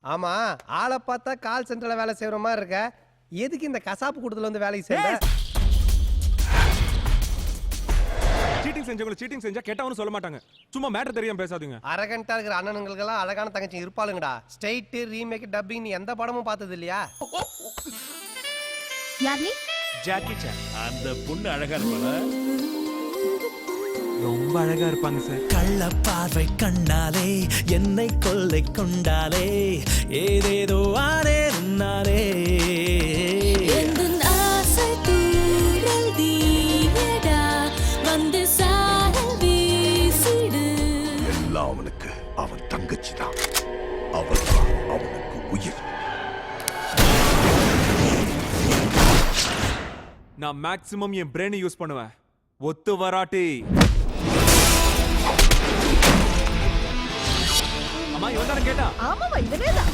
ஆமா, ஆளை பார்த்தா கால் சென்டர்ல வேலை செய்யற மாதிரி இருக்க. எதுக்கு இந்த கசாப்பு கூட்டத்துல வந்து வேலைக்கு செய்யற? சீட்டிங் செஞ்சவங்க சீட்டிங் செஞ்சா கேட்டவனு சொல்ல மாட்டாங்க. சும்மா மேட்டர் தெரியாம பேசாதீங்க. அரகண்டா இருக்கிற அண்ணனுங்களுக்கெல்லாம் அழகான தங்கச்சி இருப்பாளுங்கடா. ஸ்ட்ரைட் ரீமேக் டப்பிங் நீ எந்த படமும் பார்த்தது இல்லையா? யார் நீ? Jackie Chan. அந்த பொண்ணு அழகா இருப்பாளா? ரொம்ப அழகா இருப்பாங்க சார். கள்ள பார்வை கண்ணாலே என்னை கொள்ளை கொண்டாலே ஏதேதோ ஆனே நானே. எல்லாம் அவனுக்கு அவன் தங்கச்சி தான். அவன் அவனுக்கு உயிர். நான் மேக்ஸிமம் என் பிரெயினை யூஸ் பண்ணுவேன். ஒத்து வராட்டி அம்மா இவன் தானே கேட்டா? ஆமாவா, இவனேதான்.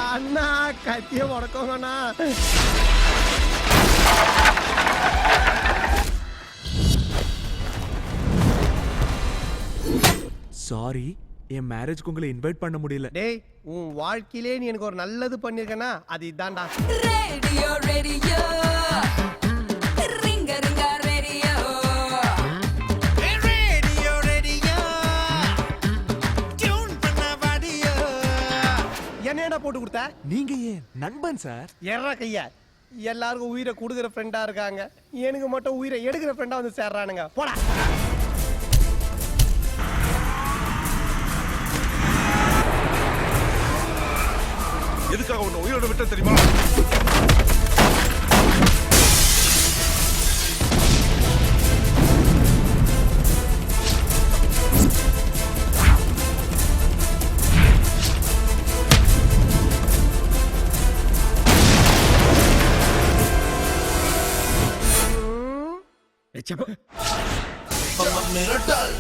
அண்ணா கத்திய உடக்கோங்கண்ணா. சாரி, என் மேரேஜ்க்கு உங்களை இன்வைட் பண்ண முடியல. டேய், உன் வாழ்க்கையிலே நீ எனக்கு ஒரு நல்லது பண்ணிருக்கனா அது இதான்டா. ரேடியோ ரேடியோ ரிங்க ரிங்க ரேடியோ ரேடியோ ரேடியோ டியூன் பண்ண வாடியோ. என்னடா போட்டு கொடுத்த? நீங்க ஏன் நண்பன் சார்? எர்ற கையா. எல்லாருக்கும் உயிரை கொடுக்குற ஃப்ரெண்டா இருக்காங்க, எனக்கு மட்டும் உயிரை எடுக்கிற ஃப்ரெண்டா வந்து சேர்றானுங்க. போடா. எதுக்காக உன்னை உயிரோட விட்ட தெரியுமா? மிரட்டல்